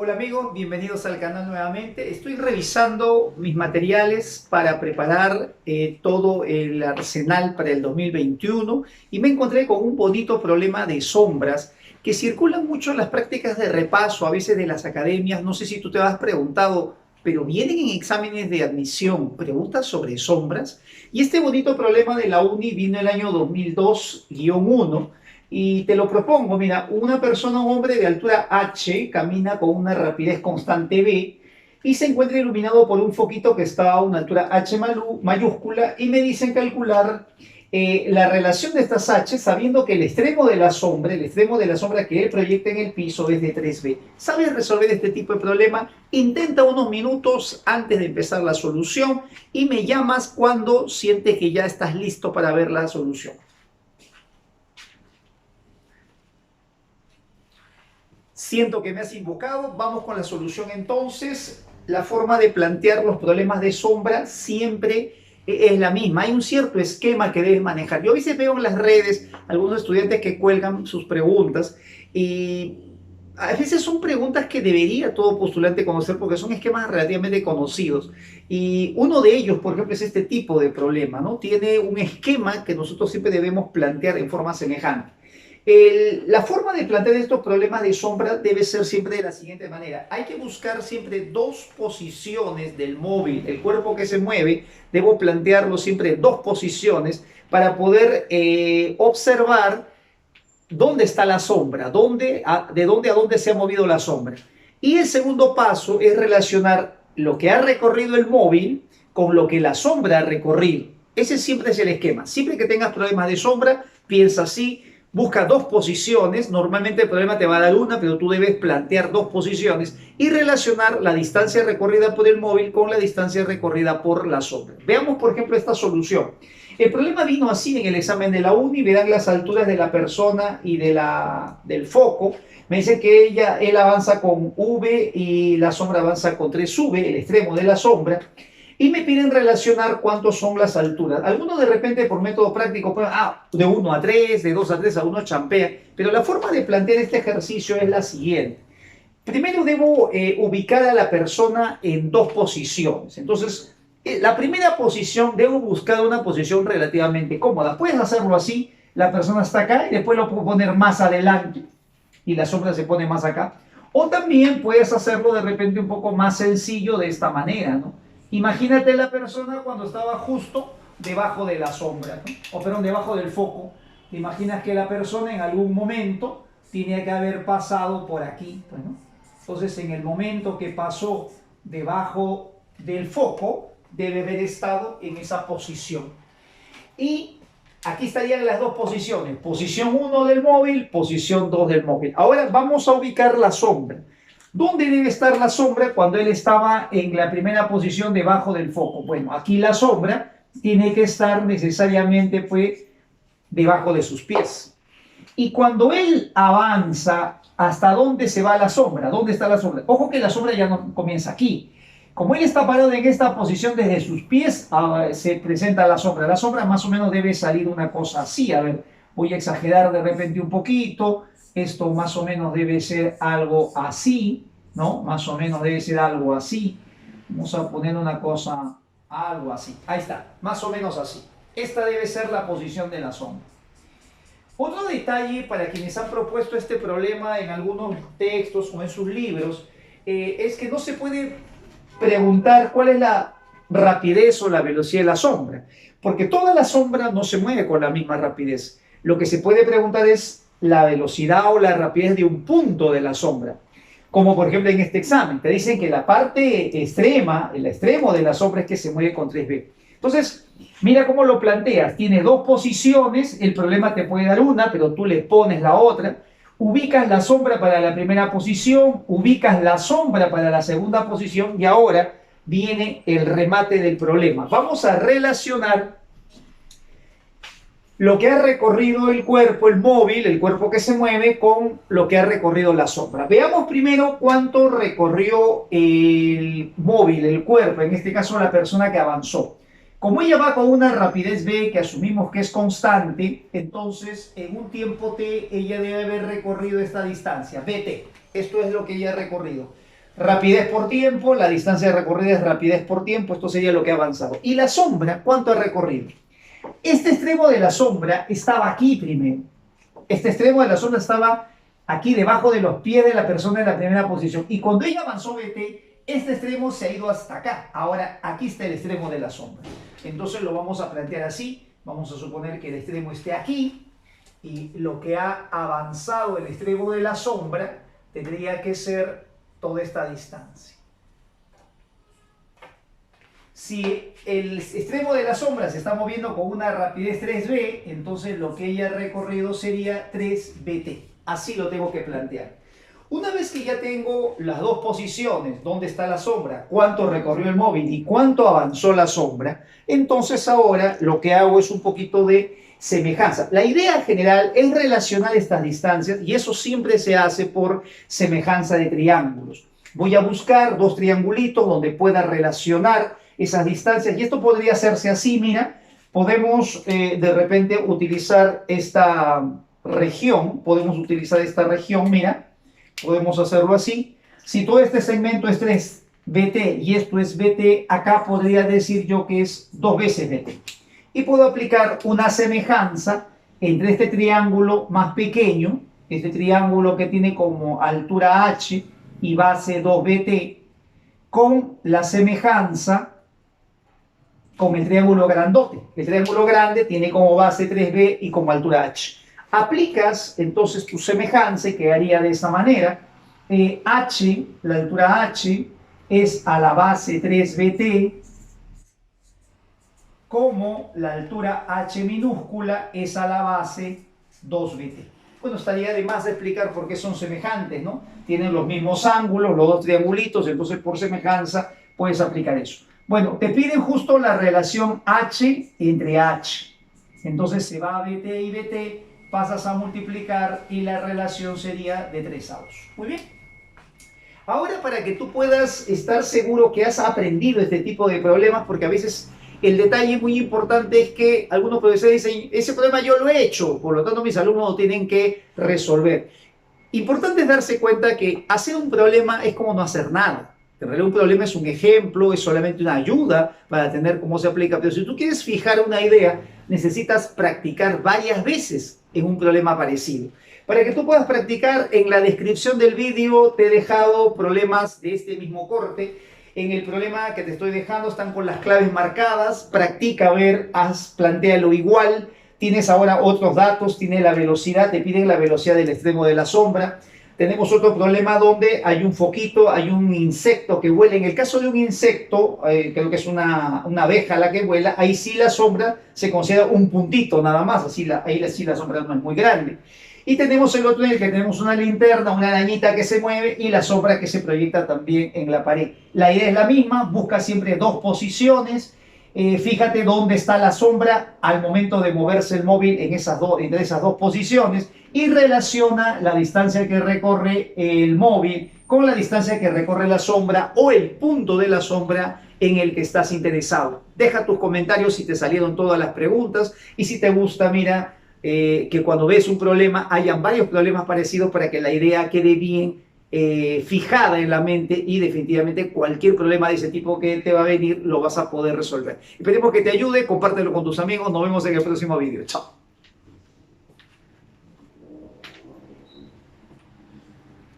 Hola amigos, bienvenidos al canal nuevamente. Estoy revisando mis materiales para preparar todo el arsenal para el 2021 y me encontré con un bonito problema de sombras que circulan mucho en las prácticas de repaso, a veces de las academias. No sé si tú te has preguntado, pero vienen en exámenes de admisión preguntas sobre sombras. Y este bonito problema de la UNI vino el año 2002-1. Y te lo propongo, mira, una persona, un hombre de altura H, camina con una rapidez constante V y se encuentra iluminado por un foquito que está a una altura H mayúscula y me dicen calcular la relación de estas H sabiendo que el extremo de la sombra que él proyecta en el piso es de 3B. ¿Sabes resolver este tipo de problema? Intenta unos minutos antes de empezar la solución y me llamas cuando sientes que ya estás listo para ver la solución. Siento que me has invocado. Vamos con la solución entonces. La forma de plantear los problemas de sombra siempre es la misma. Hay un cierto esquema que debes manejar. Yo a veces veo en las redes algunos estudiantes que cuelgan sus preguntas y a veces son preguntas que debería todo postulante conocer porque son esquemas relativamente conocidos. Y uno de ellos, por ejemplo, es este tipo de problema, ¿no? Tiene un esquema que nosotros siempre debemos plantear en forma semejante. La forma de plantear estos problemas de sombra debe ser siempre de la siguiente manera. Hay que buscar siempre dos posiciones del móvil, el cuerpo que se mueve, debo plantearlo siempre en dos posiciones para poder observar dónde está la sombra, de dónde a dónde se ha movido la sombra. Y el segundo paso es relacionar lo que ha recorrido el móvil con lo que la sombra ha recorrido. Ese siempre es el esquema. Siempre que tengas problemas de sombra, piensa así. Busca dos posiciones, normalmente el problema te va a dar una, pero tú debes plantear dos posiciones y relacionar la distancia recorrida por el móvil con la distancia recorrida por la sombra. Veamos, por ejemplo, esta solución. El problema vino así en el examen de la UNI, verán las alturas de la persona y del foco. Me dice que él avanza con V y la sombra avanza con 3V, el extremo de la sombra. Y me piden relacionar cuántos son las alturas. Algunos de repente por método práctico pueden, de 1 a 3, de 2 a 3 a 1 champea, pero la forma de plantear este ejercicio es la siguiente. Primero debo ubicar a la persona en dos posiciones. Entonces, la primera posición, debo buscar una posición relativamente cómoda. Puedes hacerlo así, la persona está acá y después lo puedo poner más adelante y la sombra se pone más acá. O también puedes hacerlo de repente un poco más sencillo de esta manera, ¿no? Imagínate la persona cuando estaba justo debajo de la sombra, ¿no? O perdón, debajo del foco. Te imaginas que la persona en algún momento tiene que haber pasado por aquí, ¿no? Entonces, en el momento que pasó debajo del foco, debe haber estado en esa posición. Y aquí estarían las dos posiciones, posición 1 del móvil, posición 2 del móvil. Ahora vamos a ubicar la sombra. ¿Dónde debe estar la sombra cuando él estaba en la primera posición debajo del foco? Bueno, aquí la sombra tiene que estar necesariamente pues debajo de sus pies. Y cuando él avanza, ¿hasta dónde se va la sombra? ¿Dónde está la sombra? Ojo que la sombra ya no comienza aquí. Como él está parado en esta posición desde sus pies, se presenta la sombra. La sombra más o menos debe salir una cosa así. A ver, voy a exagerar de repente un poquito. Esto más o menos debe ser algo así, ¿no? Más o menos debe ser algo así. Vamos a poner una cosa, algo así. Ahí está, más o menos así. Esta debe ser la posición de la sombra. Otro detalle para quienes han propuesto este problema en algunos textos o en sus libros es que no se puede preguntar cuál es la rapidez o la velocidad de la sombra, porque toda la sombra no se mueve con la misma rapidez. Lo que se puede preguntar es la velocidad o la rapidez de un punto de la sombra, como por ejemplo en este examen, te dicen que la parte extrema, el extremo de la sombra es que se mueve con 3B. Entonces, mira cómo lo planteas, tiene dos posiciones, el problema te puede dar una, pero tú le pones la otra, ubicas la sombra para la primera posición, ubicas la sombra para la segunda posición y ahora viene el remate del problema. Vamos a relacionar lo que ha recorrido el cuerpo, el móvil, el cuerpo que se mueve, con lo que ha recorrido la sombra. Veamos primero cuánto recorrió el móvil, el cuerpo, en este caso la persona que avanzó. Como ella va con una rapidez v que asumimos que es constante, entonces en un tiempo t ella debe haber recorrido esta distancia, bt. Esto es lo que ella ha recorrido. Rapidez por tiempo, la distancia recorrida es rapidez por tiempo, esto sería lo que ha avanzado. ¿Y la sombra cuánto ha recorrido? Este extremo de la sombra estaba aquí primero. Este extremo de la sombra estaba aquí debajo de los pies de la persona en la primera posición. Y cuando ella avanzó BT, este extremo se ha ido hasta acá. Ahora aquí está el extremo de la sombra. Entonces lo vamos a plantear así. Vamos a suponer que el extremo esté aquí. Y lo que ha avanzado el extremo de la sombra tendría que ser toda esta distancia. Si el extremo de la sombra se está moviendo con una rapidez 3b, entonces lo que ella ha recorrido sería 3bt. Así lo tengo que plantear. Una vez que ya tengo las dos posiciones, dónde está la sombra, cuánto recorrió el móvil y cuánto avanzó la sombra, entonces ahora lo que hago es un poquito de semejanza. La idea general es relacionar estas distancias y eso siempre se hace por semejanza de triángulos. Voy a buscar dos triangulitos donde pueda relacionar esas distancias y esto podría hacerse así, mira, podemos de repente utilizar esta región, mira, podemos hacerlo así. Si todo este segmento es 3bt y esto es bt, acá podría decir yo que es 2 veces bt. Y puedo aplicar una semejanza entre este triángulo más pequeño, este triángulo que tiene como altura h y base 2bt, con la semejanza con el triángulo grandote. El triángulo grande tiene como base 3b y como altura h. Aplicas entonces tu semejanza y quedaría de esa manera. H, la altura h, es a la base 3bt, como la altura h minúscula es a la base 2bt. Bueno, estaría de más de explicar por qué son semejantes, ¿no? Tienen los mismos ángulos, los dos triangulitos, entonces por semejanza puedes aplicar eso. Bueno, te piden justo la relación h entre h. Entonces se va a bt y bt, pasas a multiplicar y la relación sería de 3/2. Muy bien. Ahora, para que tú puedas estar seguro que has aprendido este tipo de problemas, porque a veces el detalle muy importante es que algunos profesores dicen, ese problema yo lo he hecho, por lo tanto mis alumnos lo tienen que resolver. Importante es darse cuenta que hacer un problema es como no hacer nada. En realidad un problema es un ejemplo, es solamente una ayuda para entender cómo se aplica, pero si tú quieres fijar una idea, necesitas practicar varias veces en un problema parecido. Para que tú puedas practicar, en la descripción del vídeo te he dejado problemas de este mismo corte. En el problema que te estoy dejando están con las claves marcadas. Practica, a ver, plantéalo igual. Tienes ahora otros datos, tiene la velocidad, te piden la velocidad del extremo de la sombra. Tenemos otro problema donde hay un foquito, hay un insecto que vuela. En el caso de un insecto, creo que es una abeja la que vuela, ahí sí la sombra se considera un puntito nada más, ahí sí la sombra no es muy grande. Y tenemos el otro en el que tenemos una linterna, una arañita que se mueve y la sombra que se proyecta también en la pared. La idea es la misma, busca siempre dos posiciones. Fíjate dónde está la sombra al momento de moverse el móvil entre esas dos posiciones y relaciona la distancia que recorre el móvil con la distancia que recorre la sombra o el punto de la sombra en el que estás interesado. Deja tus comentarios si te salieron todas las preguntas y si te gusta, mira, que cuando ves un problema hayan varios problemas parecidos para que la idea quede bien fijada en la mente y definitivamente cualquier problema de ese tipo que te va a venir lo vas a poder resolver. Esperemos que te ayude, compártelo con tus amigos, nos vemos en el próximo vídeo. Chao.